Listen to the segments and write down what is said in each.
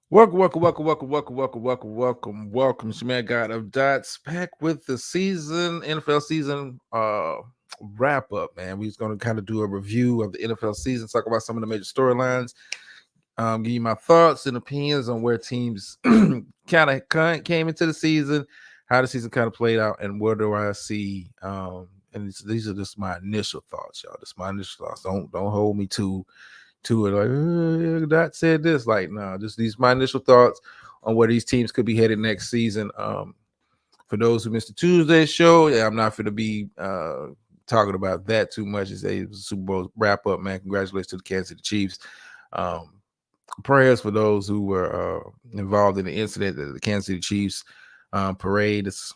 Welcome. It's your man God of Dots back with the season, NFL season wrap up, man. We're gonna kind of do a review of the NFL season, talk about some of the major storylines, give you my thoughts and opinions on where teams kind of came into the season, how the season kind of played out, and where do I see and these are just my initial thoughts, y'all. Just my initial thoughts. Don't hold me to it like that said this like no just these my initial thoughts on where these teams could be headed next season. For those who missed the Tuesday show, yeah, I'm not going to be talking about that too much. It's a Super Bowl wrap up, man. Congratulations to the Kansas City Chiefs. um, Prayers for those who were involved in the incident at the Kansas City Chiefs parade. It's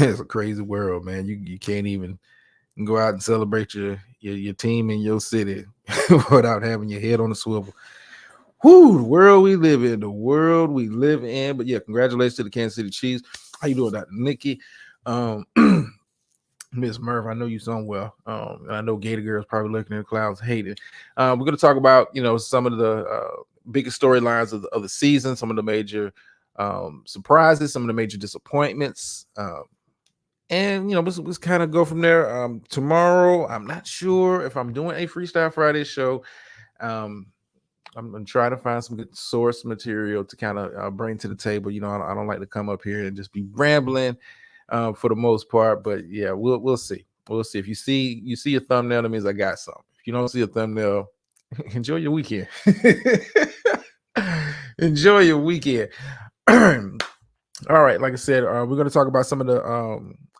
a crazy world, man. You can't even go out and celebrate your team in your city without having your head on the swivel. Whoo, the world we live in, the world we live in. But yeah, congratulations to the Kansas City Chiefs. How you doing, Dr. Nikki? Um, Miss Murph, I know you somewhere. And I know Gator Girl's probably looking in the clouds hating. We're going to talk about, some of the biggest storylines of the season, some of the major surprises, some of the major disappointments. And let's kind of go from there. Tomorrow, I'm not sure if I'm doing a Freestyle Friday show. Um, I'm gonna try to find some good source material to kind of bring to the table. I don't like to come up here and just be rambling for the most part, but yeah, we'll see. We'll see. If you see a thumbnail, that means I got something. If you don't see a thumbnail, enjoy your weekend. Enjoy your weekend. All right, like I said, we're going to talk about some of the.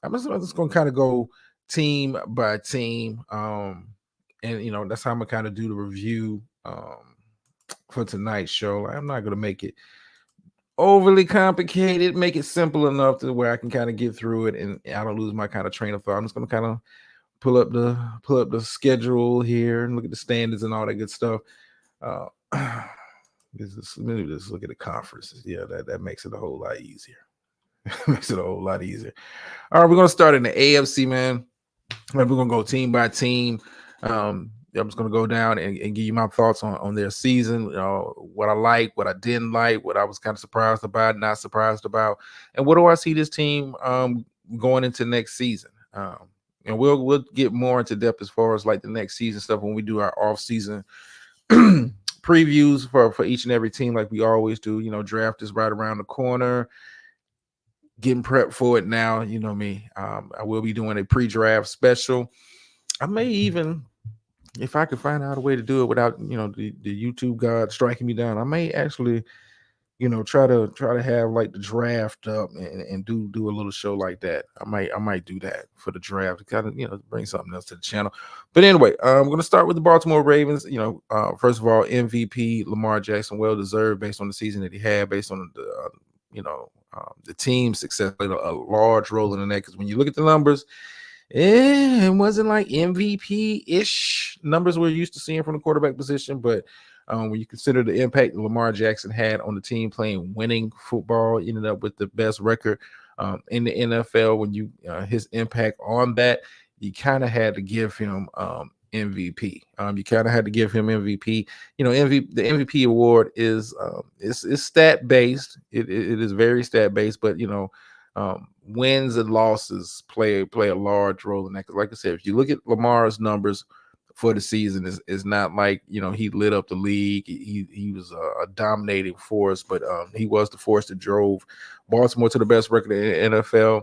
I'm just going to kind of go team by team, and that's how I'm gonna kind of do the review for tonight's show. I'm not going to make it overly complicated. Make it simple enough to where I can kind of get through it, and I don't lose my kind of train of thought. I'm just going to kind of pull up the schedule here and look at the standards and all that good stuff. Uh, Let me just look at the conferences. Yeah, that makes it a whole lot easier. Makes it a whole lot easier. All right, we're gonna start in the AFC, man. We're gonna go team by team. I'm just gonna go down and give you my thoughts on their season. What I like, what I didn't like, what I was kind of surprised about, not surprised about, and what do I see this team going into next season. And we'll get more into depth as far as like the next season stuff when we do our off season previews for each and every team, like we always do. Draft is right around the corner. Getting prepped for it now. You know me. I will be doing a pre-draft special. I may even, if I could find out a way to do it without the YouTube god striking me down, I may actually try to have like the draft up and do a little show like that. I might do that for the draft to kind of bring something else to the channel. But anyway, I'm going to start with the Baltimore Ravens. First of all, MVP Lamar Jackson, well deserved based on the season that he had, based on the team's success played a large role in that. Because when you look at the numbers, it wasn't like MVP ish numbers we're used to seeing from the quarterback position, but when you consider the impact that Lamar Jackson had on the team playing winning football, ended up with the best record in the NFL. When you his impact on that, you kind of had to give him MVP. You kind of had to give him MVP. The MVP award is stat based. It is very stat based, but wins and losses play a large role in that. Because like I said, if you look at Lamar's numbers for the season, is not like he lit up the league. He was a dominating force, but he was the force that drove Baltimore to the best record in the NFL.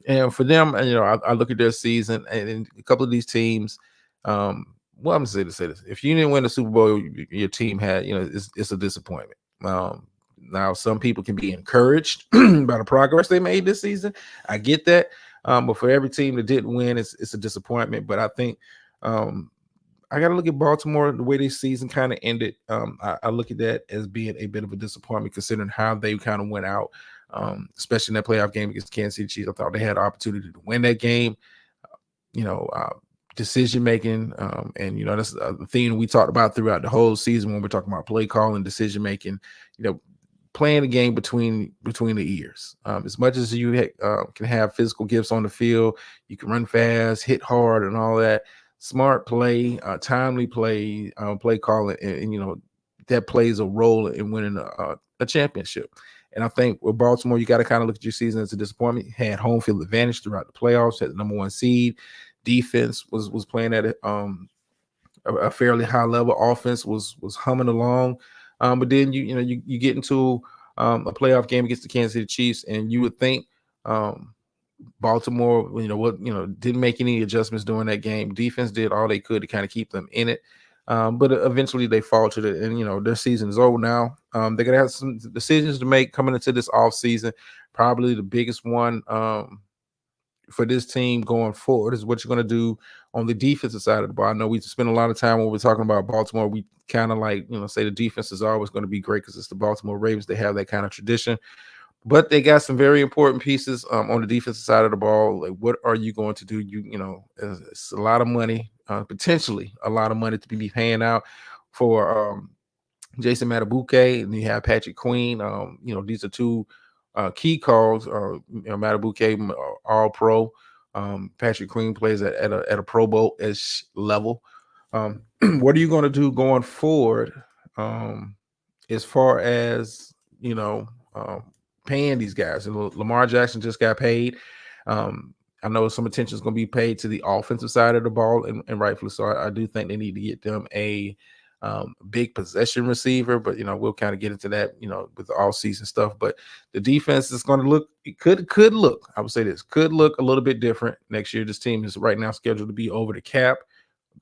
And for them, I look at their season and a couple of these teams. Well, I'm gonna say this: if you didn't win the Super Bowl, your team had, it's a disappointment. Now, some people can be encouraged by the progress they made this season. I get that, but for every team that didn't win, it's a disappointment. But I think I got to look at Baltimore the way this season kind of ended. I look at that as being a bit of a disappointment considering how they kind of went out, especially in that playoff game against Kansas City Chiefs. I thought they had an opportunity to win that game. You know, decision making, and that's the theme we talked about throughout the whole season when we're talking about play calling, decision making. Playing the game between the ears. As much as you can have physical gifts on the field, you can run fast, hit hard, and all that. Smart play, timely play, play calling, and that plays a role in winning a championship. And I think with Baltimore, you got to kind of look at your season as a disappointment. You had home field advantage throughout the playoffs, had the number one seed. Defense was playing at a fairly high level. Offense was humming along, but then you get into a playoff game against the Kansas City Chiefs, and you would think Baltimore, didn't make any adjustments during that game. Defense did all they could to kind of keep them in it. But eventually they faltered, and their season is over now. They're gonna have some decisions to make coming into this offseason. Probably the biggest one for this team going forward is what you're going to do on the defensive side of the ball. I know we spend a lot of time when we're talking about Baltimore. We kind of say the defense is always going to be great because it's the Baltimore Ravens. They have that kind of tradition. But they got some very important pieces on the defensive side of the ball. Like, what are you going to do? It's a lot of money, potentially a lot of money to be paying out for Jason Madubuike, and you have Patrick Queen. These are two key calls. Madubuike, All Pro. Patrick Queen plays at a Pro Bowl-ish level. What are you going to do going forward as far as paying these guys? And Lamar Jackson just got paid. I know some attention is going to be paid to the offensive side of the ball, and rightfully so. I do think they need to get them a big possession receiver, but we'll kind of get into that with the all-season stuff. But the defense is going to look, could look, I would say this, could look a little bit different next year. This team is right now scheduled to be over the cap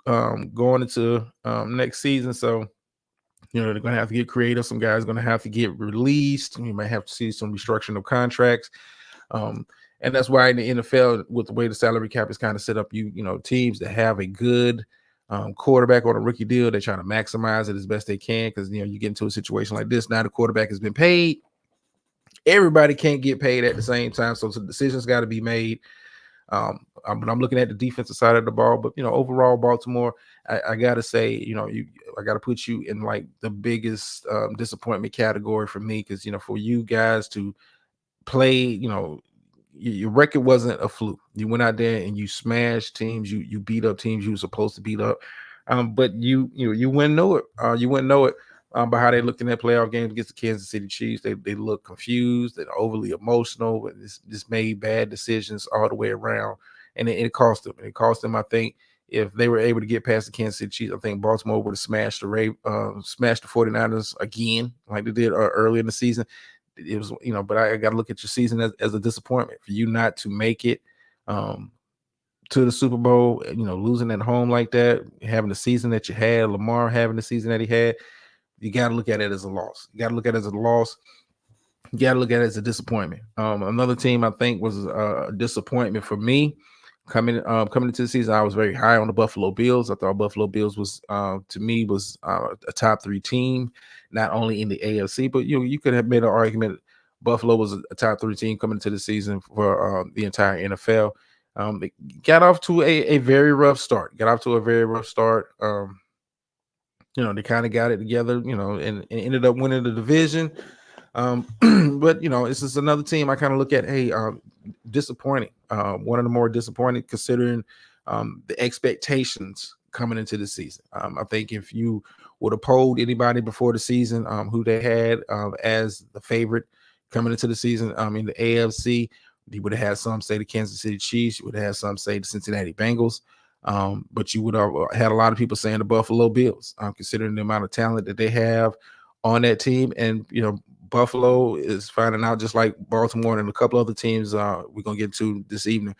going into next season. So they're going to have to get creative. Some guys are going to have to get released. You might have to see some restructuring of contracts. And that's why in the NFL, with the way the salary cap is kind of set up, teams that have a good quarterback on a rookie deal, they're trying to maximize it as best they can, because you get into a situation like this. Now the quarterback has been paid. Everybody can't get paid at the same time, so the decisions got to be made. But I'm looking at the defensive side of the ball. But overall, Baltimore, I gotta say, I gotta put you in like the biggest disappointment category for me, because for you guys to play, your record wasn't a fluke. You went out there and you smashed teams. You beat up teams you were supposed to beat up. But you wouldn't know it. You wouldn't know it by how they looked in that playoff game against the Kansas City Chiefs. They look confused. They're overly emotional. And just made bad decisions all the way around, and it cost them. It cost them. I think if they were able to get past the Kansas City Chiefs, I think Baltimore would have smashed the 49ers again, like they did early in the season. It was, but I got to look at your season as a disappointment for you not to make it to the Super Bowl, losing at home like that, having the season that you had, Lamar having the season that he had. You got to look at it as a loss. You got to look at it as a loss. You got to look at it as a disappointment. Another team I think was a disappointment for me coming into the season. I was very high on the Buffalo Bills. I thought Buffalo Bills was to me was a top 3 team, not only in the AFC, but you could have made an argument Buffalo was a top 3 team coming into the season for the entire NFL. They got off to a very rough start. They kind of got it together, and ended up winning the division. But this is another team I kind of look at. Hey, disappointing. One of the more disappointing, considering the expectations coming into the season. I think if you would have polled anybody before the season, who they had as the favorite coming into the season in the AFC, you would have had some say the Kansas City Chiefs. You would have had some say the Cincinnati Bengals. But you would have had a lot of people saying the Buffalo Bills, considering the amount of talent that they have on that team. And Buffalo is finding out, just like Baltimore and a couple other teams we're going to get to this evening,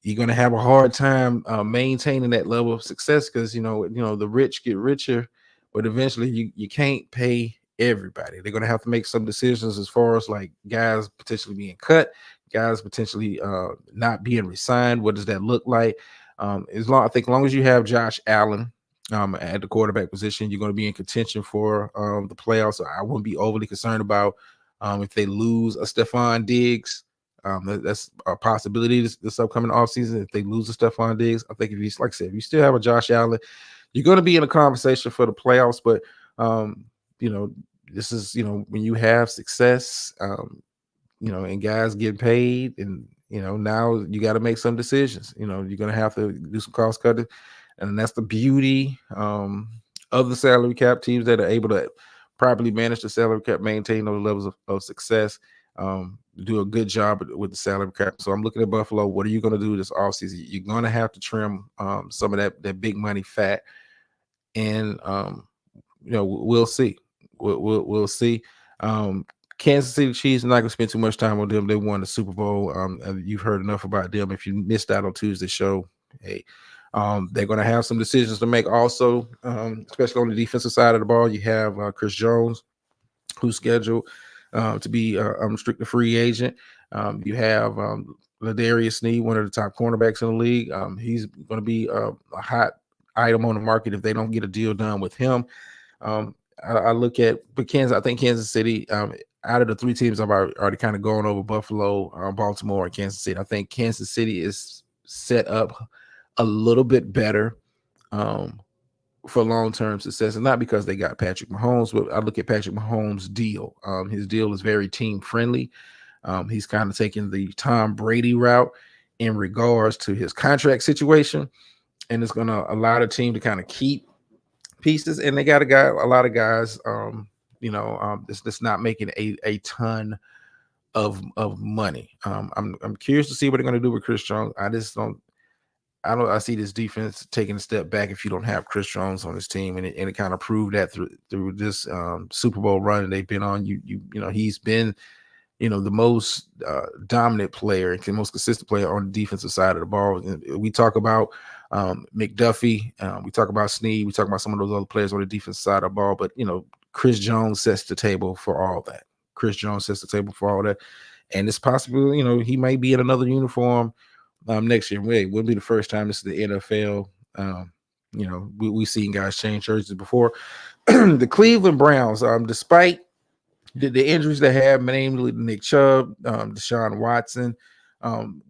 you're going to have a hard time maintaining that level of success, because the rich get richer, but eventually you can't pay everybody. They're going to have to make some decisions as far as like guys potentially being cut, guys potentially not being re-signed. What does that look like? I think as long as you have Josh Allen at the quarterback position, you're going to be in contention for the playoffs. So I wouldn't be overly concerned about if they lose a Stephon Diggs. That's a possibility this upcoming offseason. If they lose a Stephon Diggs, I think if you still have a Josh Allen, you're going to be in a conversation for the playoffs. But this is when you have success, and guys get paid, and now you got to make some decisions. You're going to have to do some cost cutting, and that's the beauty of the salary cap teams that are able to properly manage the salary cap, maintain those levels of success, do a good job with the salary cap. So I'm looking at Buffalo. What are you going to do this offseason? You're going to have to trim some of that big money fat, and we'll see. We'll see. Kansas City Chiefs, I'm not going to spend too much time on them. They won the Super Bowl. You've heard enough about them. If you missed out on Tuesday's show, hey, they're going to have some decisions to make also, especially on the defensive side of the ball. You have Chris Jones, who's scheduled to be a unrestricted free agent. You have Ladarius Sneed, one of the top cornerbacks in the league. He's going to be a hot item on the market if they don't get a deal done with him. I look at, but I think Kansas City, out of the three teams I've already kind of gone over, Buffalo, Baltimore, and Kansas City, I think Kansas City is set up a little bit better for long-term success, and not because they got Patrick Mahomes, but I look at Patrick Mahomes' deal. His deal is very team-friendly. He's kind of taking the Tom Brady route in regards to his contract situation, and it's going to allow the team to kind of keep pieces, and they got a lot of guys that's not making a ton of money. I'm curious to see what they're going to do with Chris Jones. I see this defense taking a step back if you don't have Chris Jones on his team, and it kind of proved that through this Super Bowl run they've been on. He's been the most dominant player, the most consistent player on the defensive side of the ball. We talk about McDuffie, we talk about Snead, we talk about some of those other players on the defensive side of the ball, but Chris Jones sets the table for all that. And it's possible, he may be in another uniform next year. It wouldn't be the first time. This is the NFL. We've seen guys change jerseys before. The Cleveland Browns, despite the injuries they have, namely Nick Chubb, Deshaun Watson,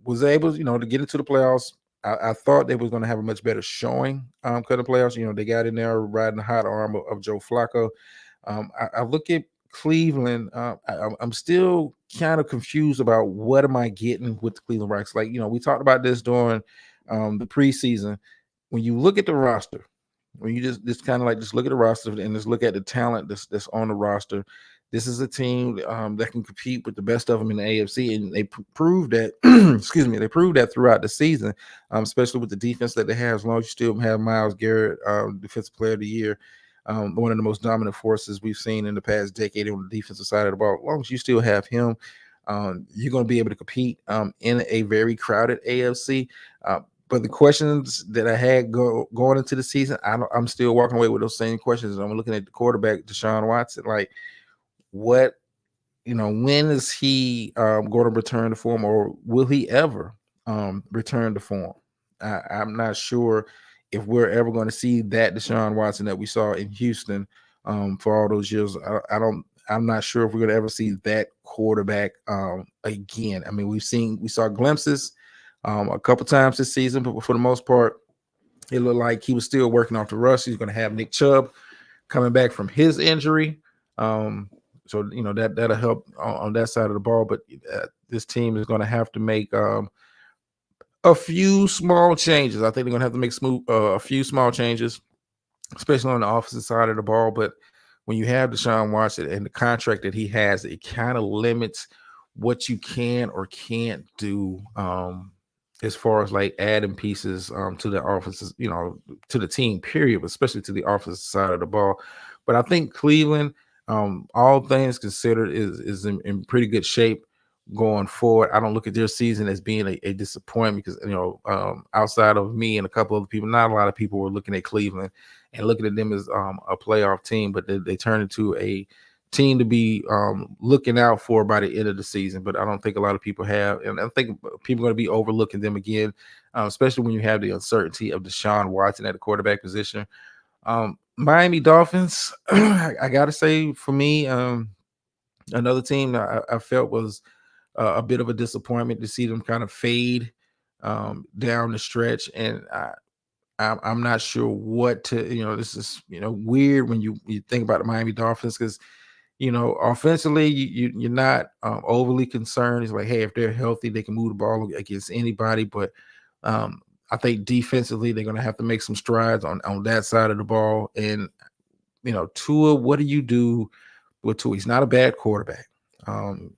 was able, to get into the playoffs. I thought they was going to have a much better showing for the playoffs. They got in there riding the hot arm of Joe Flacco. I look at Cleveland. I'm still kind of confused about what am I getting with the Cleveland Browns. Like, we talked about this during the preseason. When you look at the roster, when you just kind of like just look at the roster and just look at the talent that's on the roster, this is a team that can compete with the best of them in the AFC, and they proved that. Excuse me, they proved that throughout the season, especially with the defense that they have. As long as you still have Myles Garrett, Defensive Player of the Year, one of the most dominant forces we've seen in the past decade on the defensive side of the ball. As long as you still have him, you're going to be able to compete in a very crowded AFC. But the questions that I had going into the season, I'm still walking away with those same questions. I'm looking at the quarterback, Deshaun Watson, like, what, when is he going to return to form, or will he ever return to form? I'm not sure if we're ever going to see that Deshaun Watson that we saw in Houston for all those years. I'm not sure if we're going to ever see that quarterback again. I mean, we saw glimpses a couple times this season, but for the most part, it looked like he was still working off the rust. He's going to have Nick Chubb coming back from his injury. So, that'll help on that side of the ball. But this team is going to have to make a few small changes. I think they're going to have to make a few small changes, especially on the offensive side of the ball. But when you have Deshaun Watson and the contract that he has, it kind of limits what you can or can't do as far as like adding pieces to the offenses, to the team, period, but especially to the offensive side of the ball. But I think Cleveland, all things considered, is in pretty good shape going forward. I don't look at their season as being a disappointment because, outside of me and a couple other people, not a lot of people were looking at Cleveland and looking at them as a playoff team, but they turned into a team to be looking out for by the end of the season. But I don't think a lot of people have, and I think people are going to be overlooking them again, especially when you have the uncertainty of Deshaun Watson at the quarterback position. Miami Dolphins, I gotta say, for me, another team that I felt was a bit of a disappointment to see them kind of fade down the stretch, and I'm not sure what to. This is weird when you think about the Miami Dolphins, because offensively you're not overly concerned. It's like, hey, if they're healthy, they can move the ball against anybody, but I think defensively they're going to have to make some strides on that side of the ball. And Tua, what do you do with Tua? He's not a bad quarterback. Um,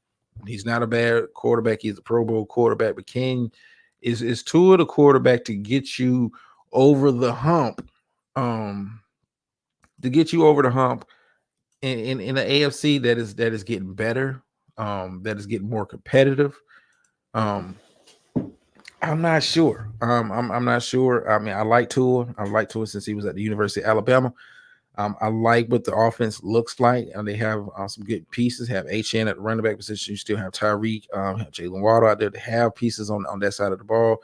he's not a bad quarterback. He's a Pro Bowl quarterback. But is Tua the quarterback to get you over the hump? To get you over the hump in the AFC that is getting better, that is getting more competitive. Um, I'm not sure. I'm not sure. I mean, I like Tua. I like Tua since he was at the University of Alabama. I like what the offense looks like, and they have some good pieces. Have HN at the running back position. You still have Tyreek, have Jalen Waddle out there. They have pieces on that side of the ball.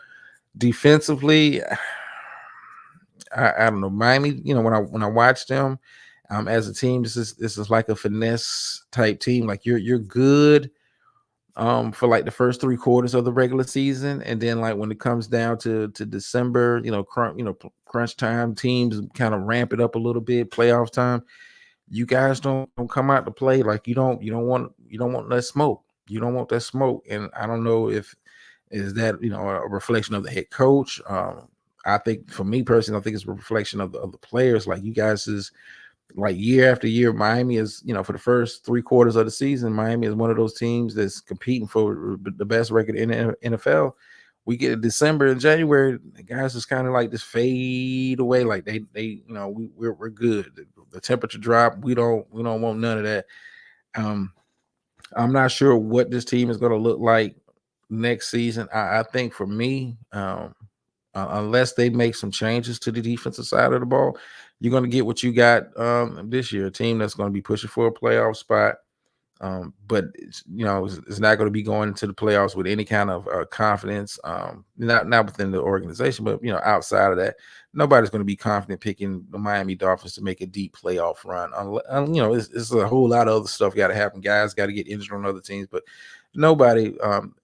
Defensively, I don't know. Miami, when I watch them as a team, this is like a finesse type team. Like you're good for like the first 3 quarters of the regular season, and then like when it comes down to December, crunch time, teams kind of ramp it up a little bit, playoff time. You guys don't come out to play. Like you don't want that smoke. You don't want that smoke. And I don't know if is that a reflection of the head coach. I think for me personally, I think it's a reflection of the players. Like you guys is like year after year, Miami is, for the first 3 quarters of the season, Miami is one of those teams that's competing for the best record in the NFL. We get to December and January, the guys just kind of like just fade away. Like we're good. The temperature drop. We don't want none of that. Um, I'm not sure what this team is going to look like next season. I think for me, unless they make some changes to the defensive side of the ball, you're going to get what you got this year, a team that's going to be pushing for a playoff spot. But it's not going to be going into the playoffs with any kind of confidence. Not within the organization, but outside of that, nobody's going to be confident picking the Miami Dolphins to make a deep playoff run. It's a whole lot of other stuff got to happen. Guys got to get injured on other teams, but nobody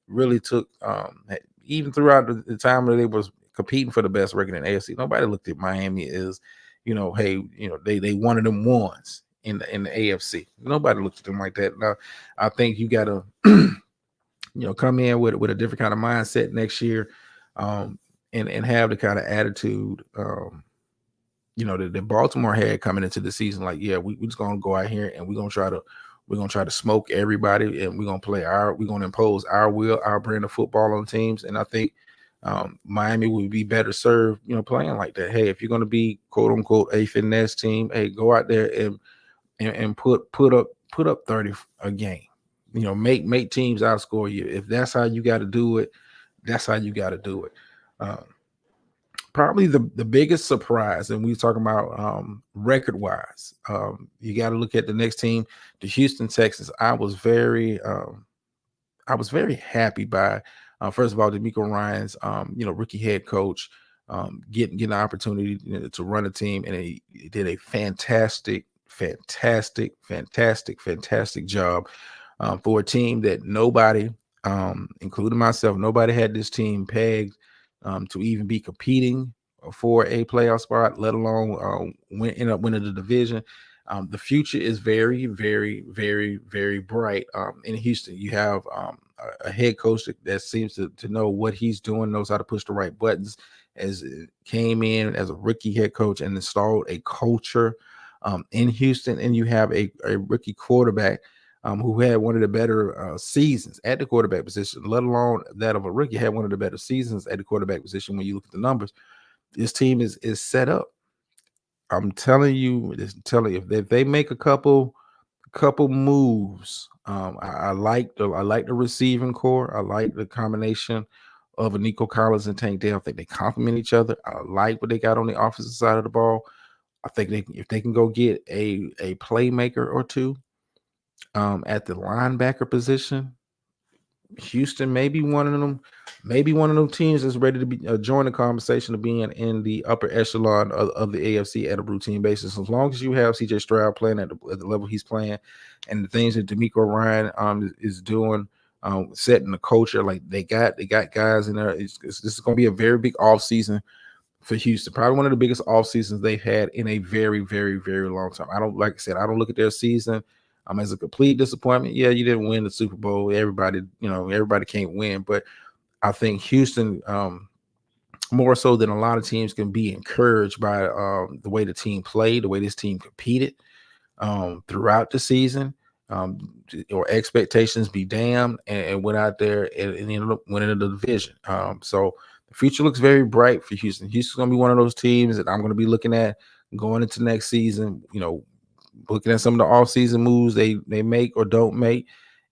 really took even throughout the time that they was competing for the best record in AFC. Nobody looked at Miami as, hey, they one of them ones in the AFC. Nobody looked at them like that. Now, I think you got to, come in with a different kind of mindset next year, and have the kind of attitude, that Baltimore had coming into the season. Like, yeah, we just gonna go out here and we're gonna try to smoke everybody, and we're gonna impose our will, our brand of football on teams. And I think Miami would be better served, playing like that. Hey, if you're going to be quote unquote a finesse team, hey, go out there and put up 30 a game. Make teams outscore you. If that's how you got to do it, that's how you got to do it. Probably the biggest surprise, and we're talking about record wise. You got to look at the next team, the Houston Texans. I was very happy by. First of all, DeMeco Ryans, rookie head coach, getting an opportunity to run a team, and he did a fantastic job for a team that nobody, including myself, nobody had this team pegged to even be competing for a playoff spot, let alone end up winning the division. The future is very, very, very, very bright in Houston. You have a head coach that seems to know what he's doing, knows how to push the right buttons, as came in as a rookie head coach and installed a culture in Houston. And you have a rookie quarterback who had one of the better seasons at the quarterback position, let alone that of a rookie, had one of the better seasons at the quarterback position. When you look at the numbers, this team is set up. I'm telling you, if they make a couple moves, I like the receiving core. I like the combination of Nico Collins and Tank Dell. I think they complement each other. I like what they got on the offensive side of the ball. I think if they can go get a playmaker or two at the linebacker position, Houston may be one of them teams that's ready to be join the conversation of being in the upper echelon of the AFC at a routine basis. As long as you have CJ Stroud playing at the level he's playing, and the things that DeMeco Ryan is doing, setting the culture, like they got guys in there. This is going to be a very big offseason for Houston. Probably one of the biggest off seasons they've had in a very, very, very long time. I don't look at their season as a complete disappointment. Yeah, you didn't win the Super Bowl. Everybody can't win, but I think Houston, more so than a lot of teams, can be encouraged by the way the team played, the way this team competed. throughout the season, or expectations be damned, and went out there and ended up winning the division. So the future looks very bright for Houston. Houston's going to be one of those teams that I'm going to be looking at going into next season. Looking at some of the offseason moves they make or don't make,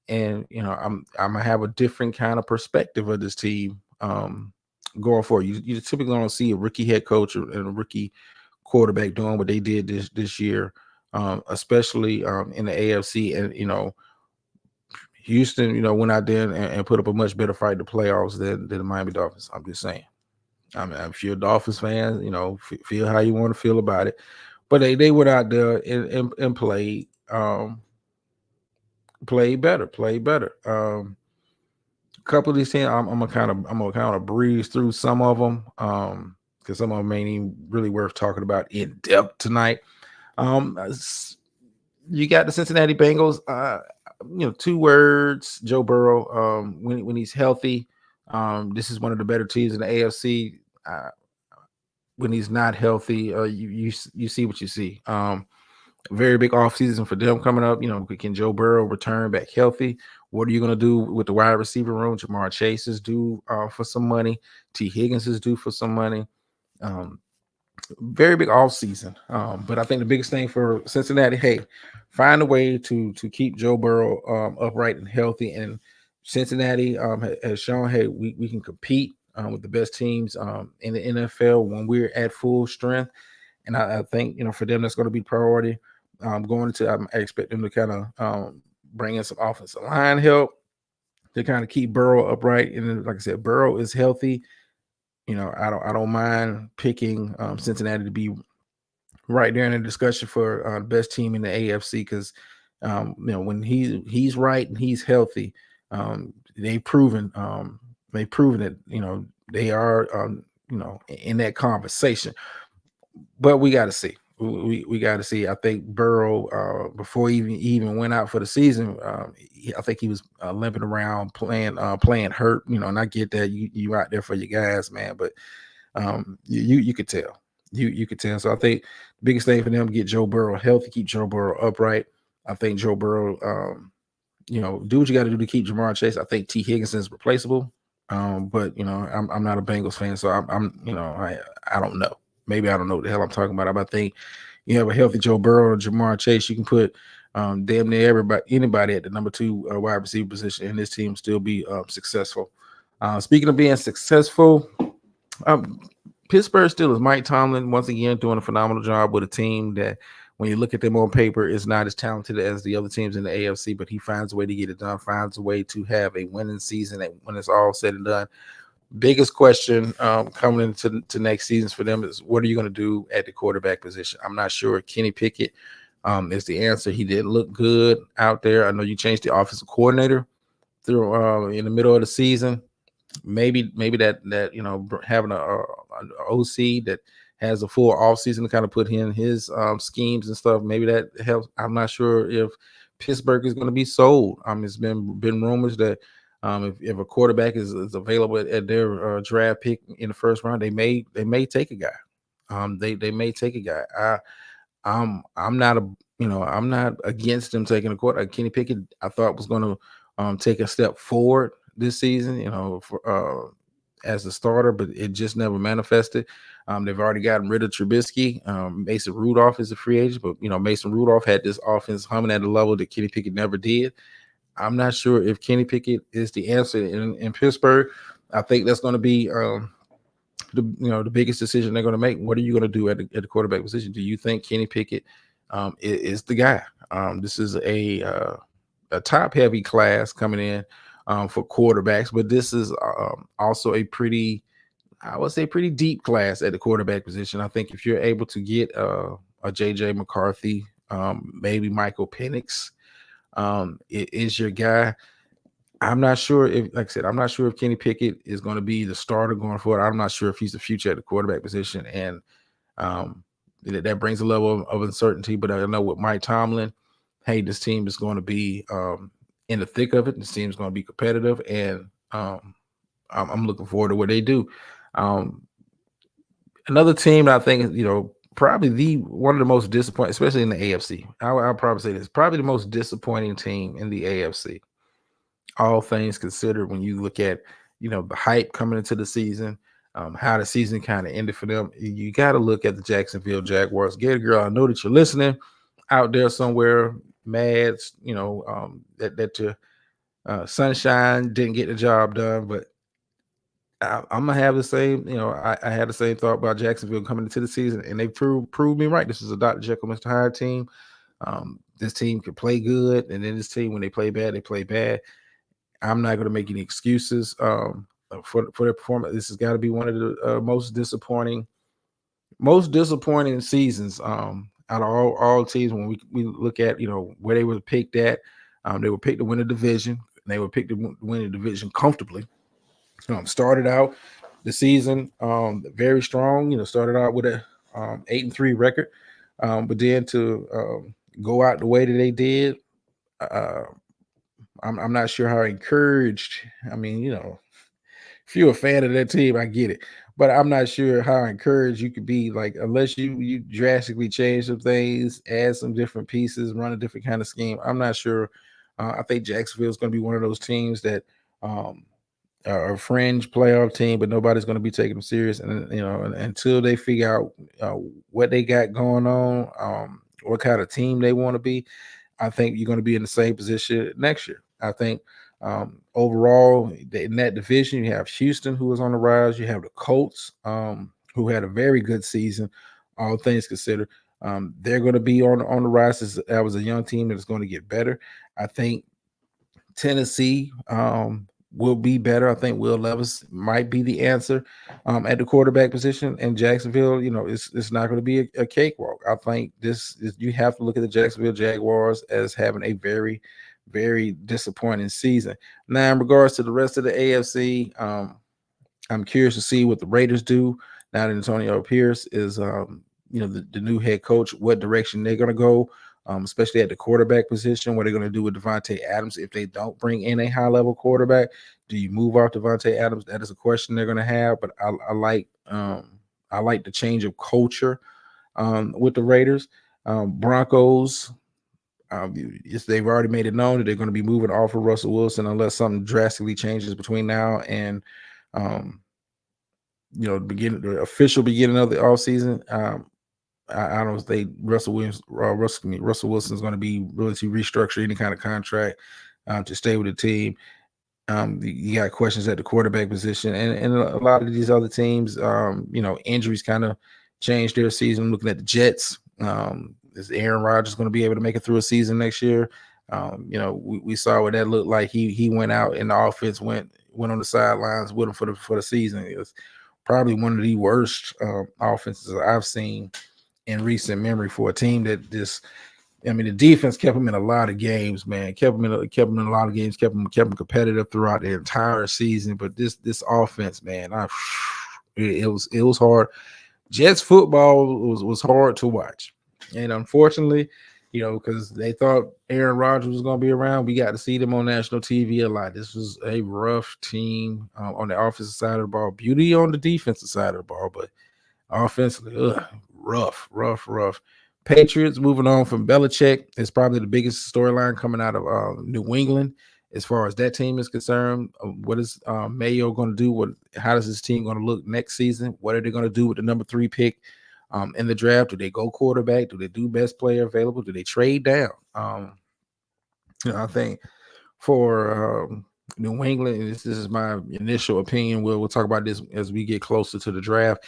and I'm gonna have a different kind of perspective of this team going forward. You typically don't see a rookie head coach and a rookie quarterback doing what they did this year, especially in the AFC. And Houston, went out there and put up a much better fight in the playoffs than the Miami Dolphins. I'm just saying. I mean, if you're a Dolphins fan, feel how you want to feel about it. But they went out there and played better. A couple of these teams, I'm gonna kind of breeze through some of them because some of them ain't even really worth talking about in depth tonight. You got the Cincinnati Bengals. 2 words: Joe Burrow. When he's healthy, this is one of the better teams in the AFC. When he's not healthy, you see what you see. Very big offseason for them coming up. Can Joe Burrow return back healthy? What are you going to do with the wide receiver room? Jamar Chase is due for some money. T. Higgins is due for some money. Very big offseason. But I think the biggest thing for Cincinnati, hey, find a way to keep Joe Burrow upright and healthy. And Cincinnati has shown, hey, we can compete with the best teams in the NFL when we're at full strength. And I think, for them, that's going to be priority. Going into, I expect them to kind of bring in some offensive line help to kind of keep Burrow upright. And then, like I said, Burrow is healthy. I don't mind picking Cincinnati to be right there in the discussion for the best team in the AFC because when he's right and he's healthy, they've proven that they are in that conversation. But we got to see. We got to see. I think Burrow, before he even went out for the season, I think he was limping around playing hurt. And I get that you out there for your guys, man. But you could tell. You could tell. So I think the biggest thing for them, get Joe Burrow healthy, keep Joe Burrow upright. I think Joe Burrow, do what you got to do to keep Jamar Chase. I think T. Higgins is replaceable. But I'm not a Bengals fan, so I don't know. Maybe I don't know what the hell I'm talking about. I think you have a healthy Joe Burrow or Jamar Chase, you can put damn near anybody at the number 2 wide receiver position, and this team still be successful. Speaking of being successful, Pittsburgh Steelers, Mike Tomlin once again doing a phenomenal job with a team that, when you look at them on paper, is not as talented as the other teams in the AFC, but he finds a way to get it done, finds a way to have a winning season when it's all said and done. Biggest question coming into next seasons for them is, what are you going to do at the quarterback position? I'm not sure. Kenny Pickett is the answer. He did look good out there. I know you changed the offensive coordinator through in the middle of the season. Maybe that having an OC that has a full offseason to kind of put in his schemes and stuff, maybe that helps. I'm not sure if Pittsburgh is going to be sold. It's been rumors that if a quarterback is available at their draft pick in the first round, they may take a guy. They may take a guy. I'm not against them taking a quarterback. Kenny Pickett, I thought, was going to take a step forward this season, as a starter, but it just never manifested. They've already gotten rid of Trubisky. Mason Rudolph is a free agent, but Mason Rudolph had this offense humming at a level that Kenny Pickett never did. I'm not sure if Kenny Pickett is the answer in Pittsburgh. I think that's going to be the biggest decision they're going to make. What are you going to do at the quarterback position? Do you think Kenny Pickett is the guy? This is a top heavy class coming in for quarterbacks, but this is also a pretty deep class at the quarterback position. I think if you're able to get a JJ McCarthy, maybe Michael Penix, is your guy. I'm not sure if, like I said, I'm not sure if Kenny Pickett is going to be the starter going forward. I'm not sure if he's the future at the quarterback position, and that brings a level of uncertainty. But I know with Mike Tomlin, hey, this team is going to be in the thick of it. This team is going to be competitive, and I'm looking forward to what they do. Another team that I think probably the one of the most disappointing, especially in the AFC. I'll probably say this, probably the most disappointing team in the AFC. All things considered, when you look at the hype coming into the season, how the season kind of ended for them, you got to look at the Jacksonville Jaguars. Gator girl, I know that you're listening out there somewhere, mad, that your Sunshine didn't get the job done, but I'm gonna have the same. I had the same thought about Jacksonville coming into the season, and they proved me right. This is a Dr. Jekyll, Mr. Hyde team. This team could play good, and then this team, when they play bad, they play bad. I'm not going to make any excuses for their performance. This has got to be one of the most disappointing seasons out of all teams. When we look at where they were picked at, they were picked to win a division. They were picked to win a division comfortably. Started out the season very strong. Started out with a 8-3 record, but then to go out the way that they did. I'm not sure how encouraged. I mean, if you're a fan of that team, I get it, but I'm not sure how encouraged you could be. Like, unless you drastically change some things, add some different pieces, run a different kind of scheme. I'm not sure. I think Jacksonville is going to be one of those teams that are a fringe playoff team, but nobody's going to be taking them serious. And until they figure out what they got going on, what kind of team they want to be, I think you're going to be in the same position next year. I think overall in that division, you have Houston, who is on the rise. You have the Colts, who had a very good season, all things considered. They're going to be on the rise. That was a young team that is going to get better. I think Tennessee will be better. I think Will Levis might be the answer at the quarterback position. And Jacksonville, it's not going to be a cakewalk. I think you have to look at the Jacksonville Jaguars as having a very, very disappointing season. Now, in regards to the rest of the AFC, I'm curious to see what the Raiders do now that Antonio Pierce is, the new head coach, what direction they're going to go. Especially at the quarterback position, what they're going to do with Davante Adams if they don't bring in a high-level quarterback. Do you move off Davante Adams? That is a question they're going to have. But I like the change of culture with the Raiders. Broncos, they've already made it known that they're going to be moving off of Russell Wilson unless something drastically changes between now and the official beginning of the offseason. I don't think Russell Wilson is going to be willing to restructure any kind of contract to stay with the team. You got questions at the quarterback position, and a lot of these other teams, injuries kind of changed their season. Looking at the Jets, is Aaron Rodgers going to be able to make it through a season next year? We saw what that looked like. He went out and the offense went on the sidelines with him for the season. It was probably one of the worst offenses I've seen in recent memory for a team that the defense kept them in a lot of games, man. Kept them in a lot of games, kept them competitive throughout the entire season. But this offense, man, it was hard. Jets football was hard to watch, and unfortunately, because they thought Aaron Rodgers was going to be around, we got to see them on national TV a lot. This was a rough team on the offensive side of the ball, beauty on the defensive side of the ball, but offensively, rough. Patriots moving on from Belichick is probably the biggest storyline coming out of New England as far as that team is concerned. What is Mayo going to do? How does this team going to look next season? What are they going to do with the number 3 pick in the draft? Do they go quarterback? Do they do best player available? Do they trade down? I think for New England, this is my initial opinion. We'll talk about this as we get closer to the draft.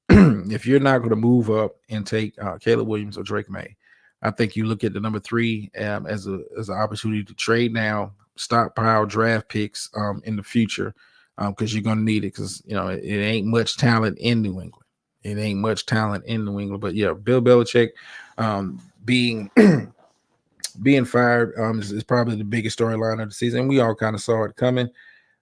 If you're not going to move up and take Caleb Williams or Drake May, I think you look at the number 3 as an opportunity to trade now, stockpile draft picks in the future because you're going to need it because it ain't much talent in New England. But yeah, Bill Belichick being fired is probably the biggest storyline of the season. We all kind of saw it coming.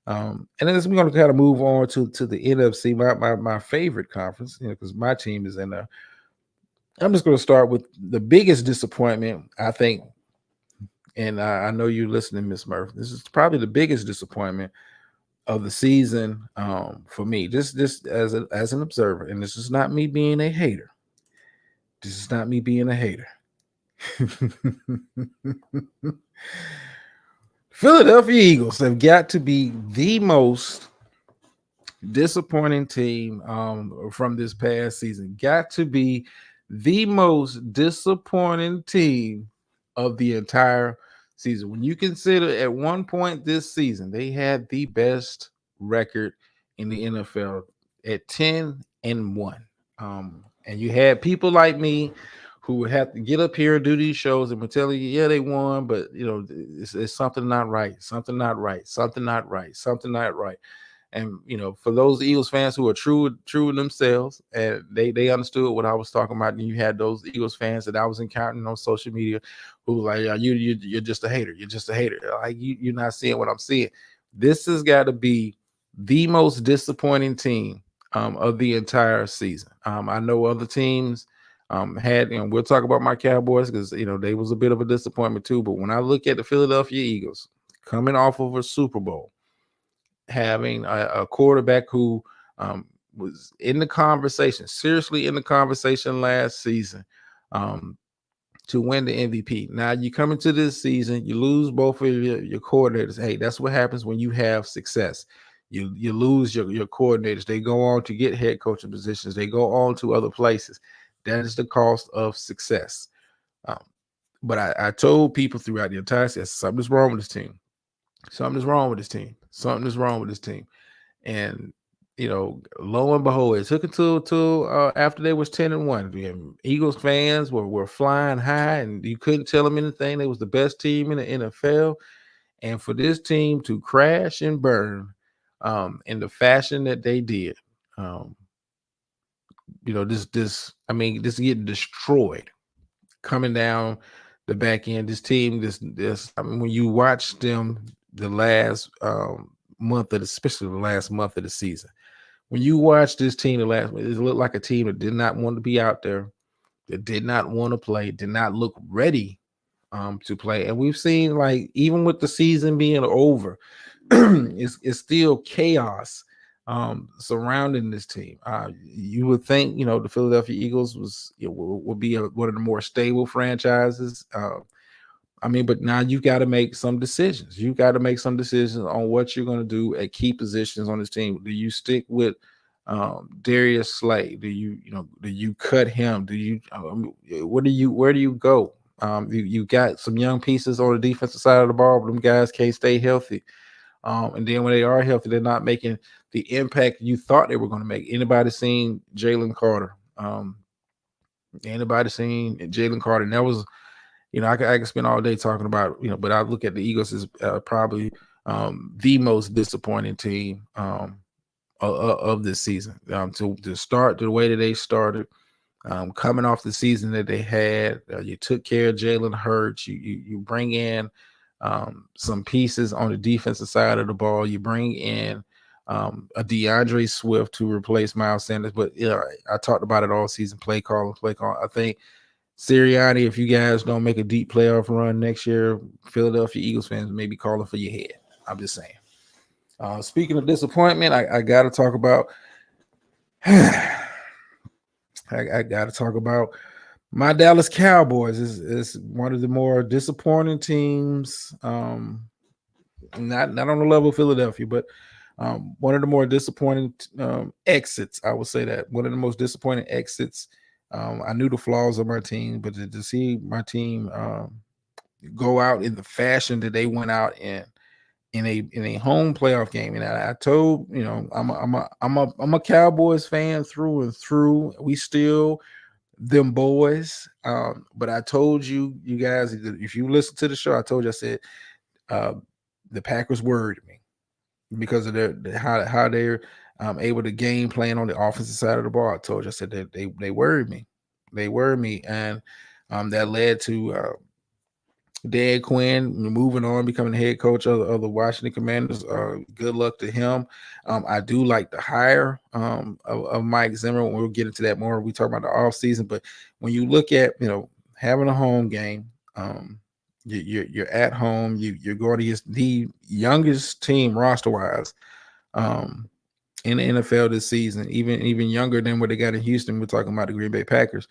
And then we're going to kind of move on to the NFC, my favorite conference, because my team is in there. I'm just going to start with the biggest disappointment, I think. And I know you're listening, Miss Murphy. This is probably the biggest disappointment of the season for me, just as an observer. And this is not me being a hater. This is not me being a hater. Philadelphia Eagles have got to be the most disappointing team from this past season. Got to be the most disappointing team of the entire season. When you consider at one point this season, they had the best record in the NFL at 10-1. And you had people like me who would have to get up here and do these shows and would tell you, yeah, they won, but it's something not right, something not right, something not right, something not right. And for those Eagles fans who are true in themselves, and they understood what I was talking about, and you had those Eagles fans that I was encountering on social media who were like, you're just a hater, you're just a hater, like you're not seeing what I'm seeing. This has got to be the most disappointing team of the entire season. I know other teams had, and we'll talk about my Cowboys because they was a bit of a disappointment too. But when I look at the Philadelphia Eagles coming off of a Super Bowl, having a quarterback who was in the conversation, seriously in the conversation last season, to win the MVP. Now you come into this season, you lose both of your coordinators. Hey, that's what happens when you have success. You lose your coordinators. They go on to get head coaching positions. They go on to other places. That is the cost of success. But I told people throughout the entire season, something's wrong with this team. Something is wrong with this team. Something is wrong with this team. And lo and behold, it took until after they was 10-1. Eagles fans were flying high, and you couldn't tell them anything. They was the best team in the NFL. And for this team to crash and burn in the fashion that they did, this getting destroyed, coming down the back end. This team, when you watch them the last month of especially the last month of the season, when you watch this team it looked like a team that did not want to be out there, that did not want to play, did not look ready to play. And we've seen, like, even with the season being over, it's still chaos surrounding this team. You would think, the Philadelphia Eagles would be one of the more stable franchises. But now you've got to make some decisions. You've got to make some decisions on what you're going to do at key positions on this team. Do you stick with Darius Slay? Do you cut him? Do you where do you go? You got some young pieces on the defensive side of the ball, but them guys can't stay healthy. And then when they are healthy, they're not making the impact you thought they were going to make. Anybody seen Jalen Carter? Anybody seen Jalen Carter? And that was, I could spend all day talking about, but I look at the Eagles as probably the most disappointing team of this season. To start the way that they started, coming off the season that they had, you took care of Jalen Hurts. You bring in some pieces on the defensive side of the ball. You bring in a DeAndre Swift to replace Miles Sanders. But I talked about it all season. Play call. I think Sirianni, if you guys don't make a deep playoff run next year, Philadelphia Eagles fans may be calling for your head. I'm just saying. Speaking of disappointment, I got to talk about. I got to talk about my Dallas Cowboys. Is one of the more disappointing teams. Not on the level of Philadelphia, but one of the more disappointing exits. I would say that one of the most disappointing exits. I knew the flaws of my team, but to see my team go out in the fashion that they went out in a home playoff game, and I told I'm a Cowboys fan through and through. We still them boys, but I told you guys, if you listen to the show, I told you, I said the Packers worried me because of how they're able to game plan on the offensive side of the ball. I told you, I said that they worried me. They worried me, and that led to Dan Quinn moving on, becoming the head coach of the Washington Commanders. Good luck to him. I do like the hire of Mike Zimmer. We'll get into that more. We talk about the offseason, but when you look at having a home game, you're at home. You're going against the youngest team roster wise in the NFL this season, even younger than what they got in Houston. We're talking about the Green Bay Packers.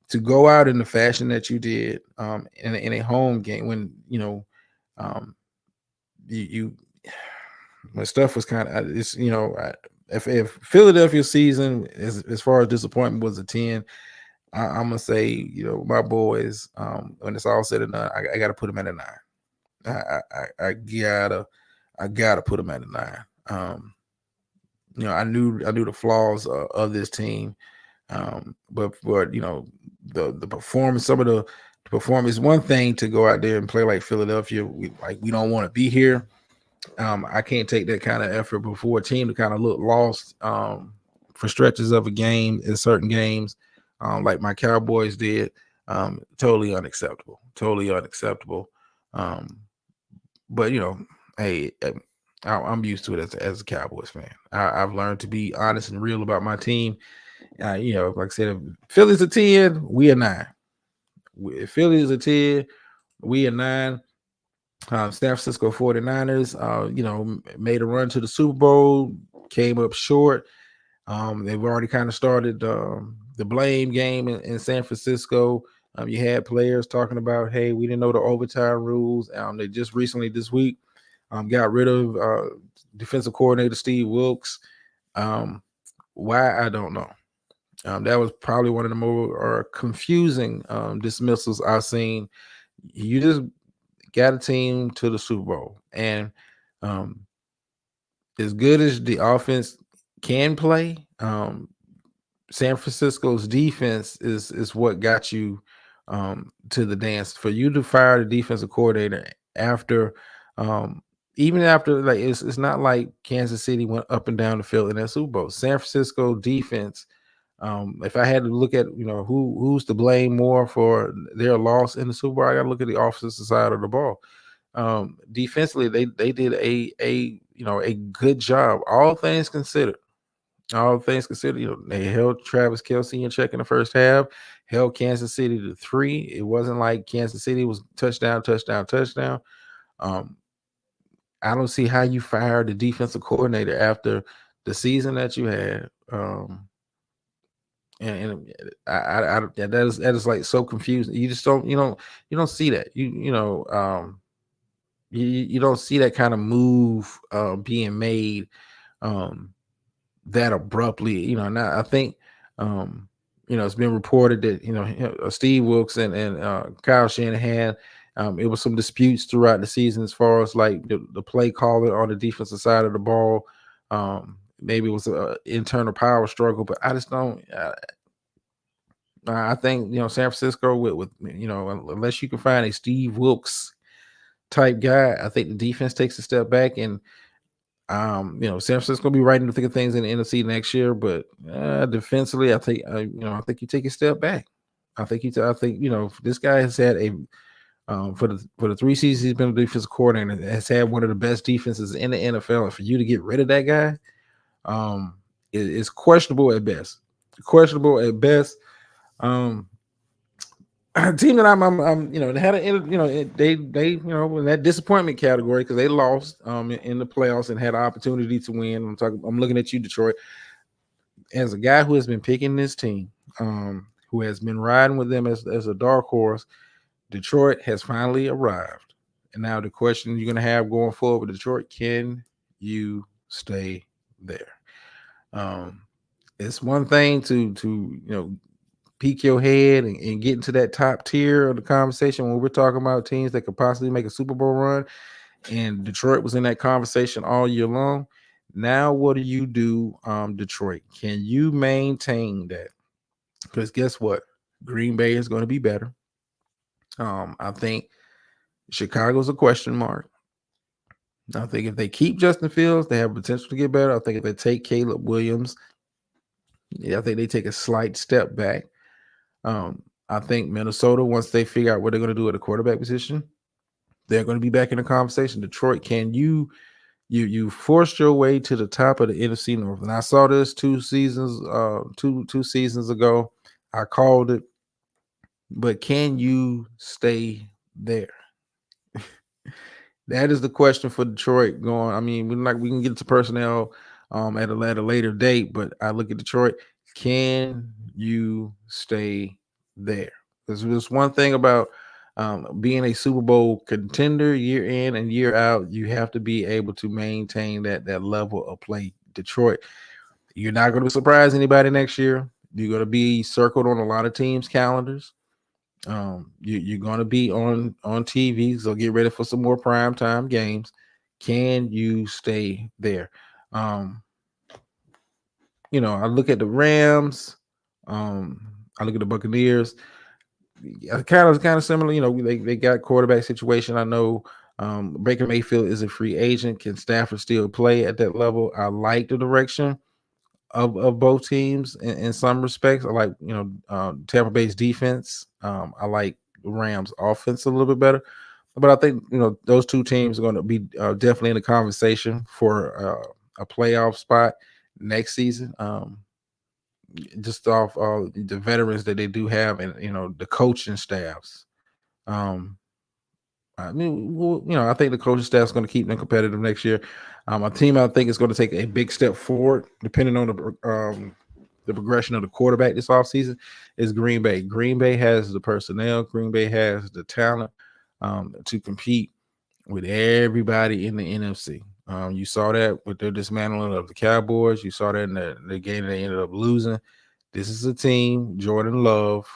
to go out in the fashion that you did in a home game when um, you when stuff was kind of it's if Philadelphia season as far as disappointment was a 10, I'm gonna say my boys when it's all said and done, I got to put them at a 9. I gotta put them at a 9. I knew the flaws of this team, but the performance, some of the performance. One thing to go out there and play like Philadelphia, we don't want to be here. I can't take that kind of effort before a team to kind of look lost for stretches of a game in certain games, like my Cowboys did. Totally unacceptable. Totally unacceptable. But hey, I'm used to it as a Cowboys fan. I've learned to be honest and real about my team. Like I said, if Philly's a 10, we a 9. If Philly's a 10, we a 9. San Francisco 49ers, made a run to the Super Bowl, came up short. They've already kind of started the blame game in San Francisco. You had players talking about, hey, we didn't know the overtime rules. They just recently this week got rid of defensive coordinator Steve Wilks. Why, I don't know. That was probably one of the more confusing dismissals I've seen. You just got a team to the Super Bowl, and as good as the offense can play, San Francisco's defense is what got you to the dance. For you to fire the defensive coordinator after, even after, like it's not like Kansas City went up and down the field in that Super Bowl. San Francisco defense. If I had to look at who's to blame more for their loss in the Super Bowl, I got to look at the offensive side of the ball. Defensively, they did a good job, all things considered. All things considered, they held Travis Kelce in check in the first half, held Kansas City to 3. It wasn't like Kansas City was touchdown, touchdown, touchdown. I don't see how you fire the defensive coordinator after the season that you had. And that is like so confusing. You just don't see that. You don't see that kind of move being made that abruptly. Now I think it's been reported that Steve Wilks and Kyle Shanahan. It was some disputes throughout the season as far as like the play calling on the defensive side of the ball. Maybe it was an internal power struggle, but I just don't. I think San Francisco with unless you can find a Steve Wilks type guy, I think the defense takes a step back, and San Francisco will be right in the thick of things in the NFC next year. But defensively, I think you take a step back. I think this guy has had a for the 3 seasons he's been a defensive coordinator, has had one of the best defenses in the NFL. And for you to get rid of that guy, is questionable at best. Questionable at best. Team that I'm they had they in that disappointment category because they lost in the playoffs and had an opportunity to win. I'm looking at you, Detroit, as a guy who has been picking this team, who has been riding with them as a dark horse. Detroit has finally arrived, and now the question you're going to have going forward with Detroit: can you stay there? It's one thing to peek your head and get into that top tier of the conversation when we're talking about teams that could possibly make a Super Bowl run. And Detroit was in that conversation all year long. Now, what do you do, Detroit? Can you maintain that? Because guess what? Green Bay is going to be better. I think Chicago's a question mark. I think if they keep Justin Fields, they have potential to get better. I think if they take Caleb Williams, I think they take a slight step back. I think Minnesota, once they figure out what they're going to do at the quarterback position, they're going to be back in the conversation. Detroit, can you forced your way to the top of the NFC North? And I saw this two seasons ago. I called it, but can you stay there? That is the question for Detroit going. I mean, we can get to personnel at a later date, but I look at Detroit. Can you stay there. There's one thing about being a Super Bowl contender year in and year out. You have to be able to maintain that level of play. Detroit, you're not going to surprise anybody next year. You're going to be circled on a lot of teams' calendars. You're going to be on TV, so get ready for some more prime time games. Can you stay there? Um, I look at the Rams. I look at the Buccaneers. Kind of similar. They got quarterback situation. I know Baker Mayfield is a free agent. Can Stafford still play at that level? I like the direction of both teams in some respects. I like Tampa Bay's defense. I like the Rams offense a little bit better, but I think those two teams are going to be definitely in the conversation for a playoff spot next season. Just off the veterans that they do have, and the coaching staffs. Um, I mean, I think the coaching staff is going to keep them competitive next year. A team I think is going to take a big step forward, depending on the progression of the quarterback this offseason, is Green Bay. Green Bay has the personnel. Green Bay has the talent to compete with everybody in the NFC. You saw that with their dismantling of the Cowboys. You saw that in the game they ended up losing. This is a team, Jordan Love.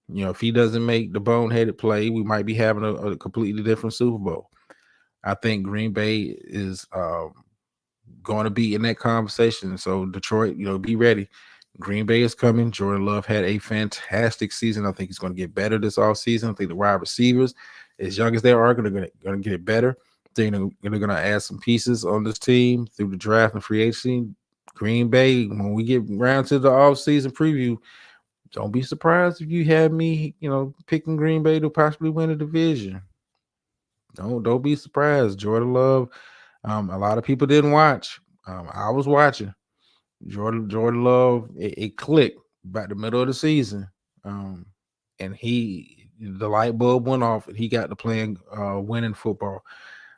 If he doesn't make the boneheaded play, we might be having a completely different Super Bowl. I think Green Bay is going to be in that conversation. So Detroit, be ready. Green Bay is coming. Jordan Love had a fantastic season. I think he's going to get better this offseason. I think the wide receivers, as young as they are, going to get better. They're going to add some pieces on this team through the draft and free agency. Green Bay, when we get around to the offseason preview, don't be surprised if you have me, picking Green Bay to possibly win a division. Don't be surprised. Jordan Love, a lot of people didn't watch. I was watching. Jordan Love, it clicked by the middle of the season. And the light bulb went off and he got to playing winning football.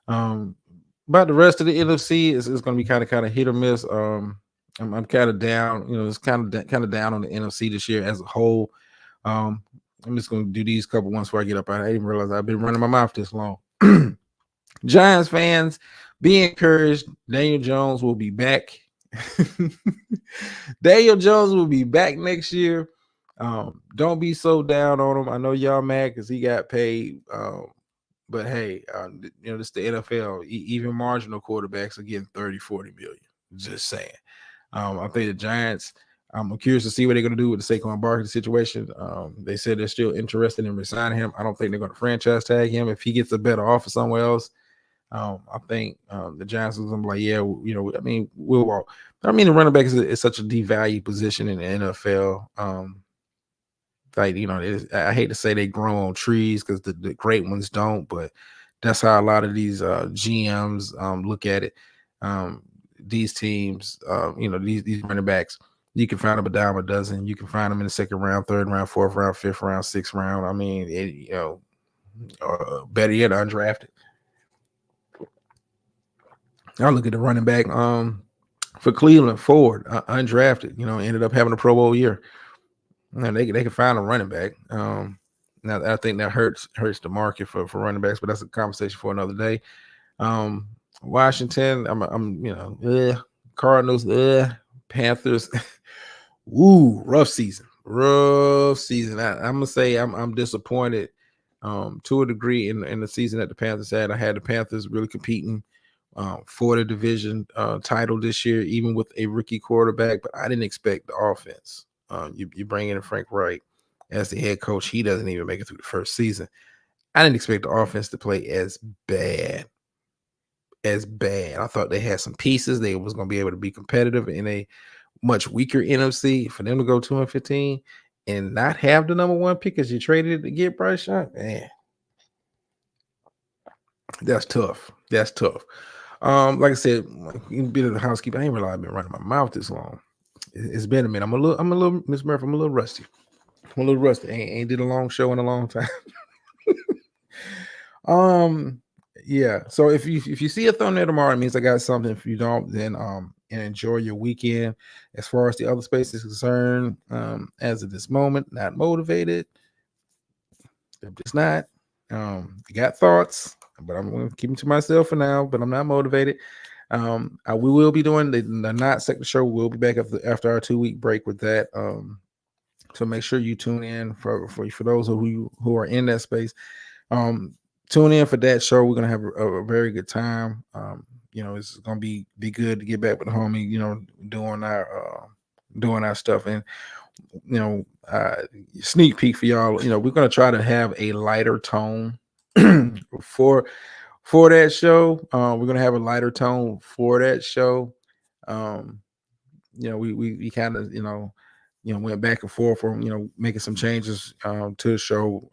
But the rest of the NFC is going to be kind of hit or miss. I'm kind of down. It's kind of down on the NFC this year as a whole. I'm just going to do these couple ones before I get up. I didn't realize I've been running my mouth this long. Giants fans, be encouraged. Daniel Jones will be back. Daniel Jones will be back next year. Don't be so down on him. I know y'all mad because he got paid. But hey, this is the NFL. Even marginal quarterbacks are getting 30, 40 million. Just saying. I think the Giants, I'm curious to see what they're going to do with the Saquon Barkley situation. They said they're still interested in resigning him. I don't think they're going to franchise tag him. If he gets a better offer somewhere else, I think the Giants are going to be like, yeah, we'll walk. The running back is such a devalued position in the NFL. I hate to say they grow on trees because the great ones don't, but that's how a lot of these GMs look at it. These teams, these running backs, you can find them a dime a dozen. You can find them in the second round, third round, fourth round, fifth round, sixth round. Better yet, undrafted. I look at the running back for Cleveland, Ford, undrafted. Ended up having a Pro Bowl year. And they can find a running back. Now I think that hurts the market for running backs, but that's a conversation for another day. Washington, Cardinals, Panthers. Ooh, rough season. I'm gonna say I'm disappointed to a degree in the season that the Panthers had. I had the Panthers really competing for the division title this year, even with a rookie quarterback, but I didn't expect the offense. You bring in Frank Wright as the head coach. He doesn't even make it through the first season. I didn't expect the offense to play as bad. I thought they had some pieces. They was going to be able to be competitive in a much weaker NFC. For them to go 2-15 and not have the number one pick as you traded it to get Bryce Young, man, that's tough. Like I said, a bit of the housekeeping. I ain't realize I've been running my mouth this long. It's been a minute. I'm a little Miss Murphy. I'm a little rusty. Ain't did a long show in a long time. Yeah. So if you see a thumbnail tomorrow, it means I got something. If you don't, then and enjoy your weekend. As far as the other space is concerned, as of this moment, not motivated. I'm just not. I got thoughts, but I'm going to keep them to myself for now. But I'm not motivated. We will be doing the Not Sector Show. We'll be back after our 2-week break with that. So make sure you tune in for those who are in that space. Tune in for that show. We're gonna have a very good time. It's gonna be good to get back with the homie. Doing our stuff, and sneak peek for y'all. We're gonna try to have a lighter tone for that show. We're gonna have a lighter tone for that show. We kind of went back and forth from making some changes to the show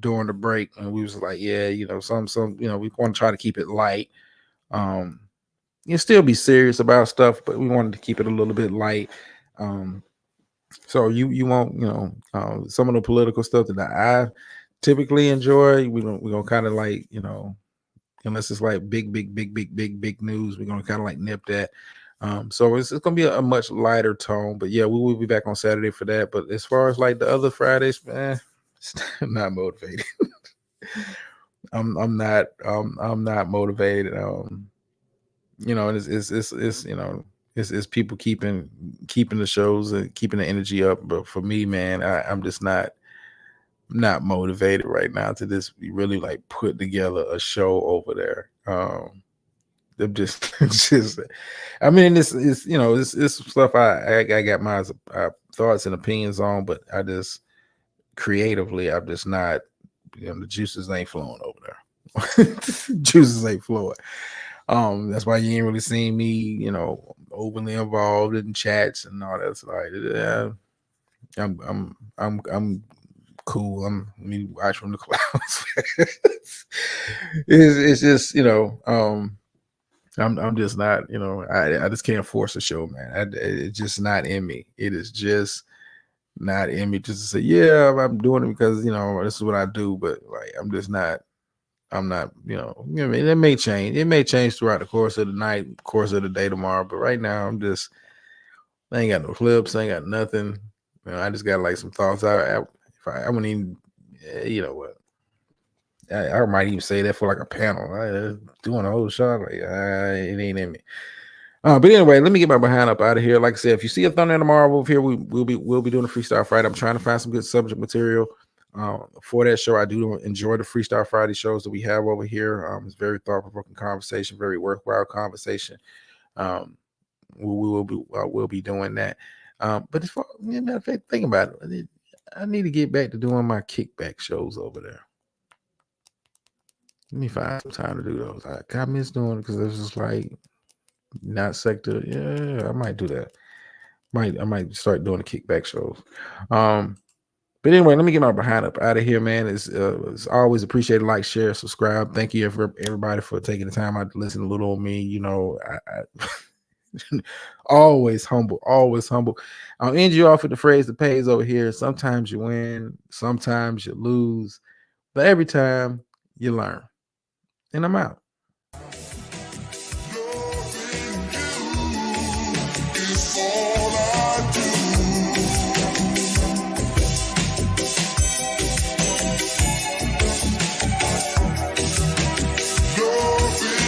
during the break, and we was like, some we want to try to keep it light. You still be serious about stuff, but we wanted to keep it a little bit light. So you won't some of the political stuff that I typically enjoy. We're gonna kind of like unless it's like big news, we're gonna kind of like nip that. So it's gonna be a much lighter tone, but yeah, we will be back on Saturday for that. But as far as like the other Fridays, man, I'm not motivated. I'm not motivated. It's people keeping the shows and keeping the energy up. But for me, man, I'm just not motivated right now to just really like put together a show over there. I'm just I mean, it's stuff I got my thoughts and opinions on, but I just creatively, I'm just not, the juices ain't flowing over there. Juices ain't flowing. That's why you ain't really seen me, openly involved in chats and all that. It's like, I'm cool. I'm me watch from the clouds. It's just, I'm just not, I just can't force a show, man. It's just not in me. It is just not in me just to say, yeah, I'm doing it because, this is what I do. But like, I'm not, it may change. It may change throughout the course of the night, course of the day tomorrow. But right now, I ain't got no clips. I ain't got nothing. I just got like some thoughts. I wouldn't even, what? I might even say that for like a panel. Doing a whole show, like it ain't in me. But anyway, let me get my behind up out of here. Like I said, if you see a thunder tomorrow over here, we'll be doing a Freestyle Friday. I'm trying to find some good subject material for that show. I do enjoy the Freestyle Friday shows that we have over here. It's very thought-provoking conversation, very worthwhile conversation. We'll be doing that. But as far, matter of fact, think about it. I need to get back to doing my kickback shows over there. Let me find some time to do those. I miss doing it because it was just like Not Sector. Yeah, I might do that. I might start doing the kickback shows. But anyway, let me get my behind up out of here, man. It's always appreciated. Like, share, subscribe. Thank you for everybody for taking the time out to listen to little old me. I always humble. I'll end you off with the phrase that pays over here. Sometimes you win, sometimes you lose, but every time you learn. And I'm out. Loving you is all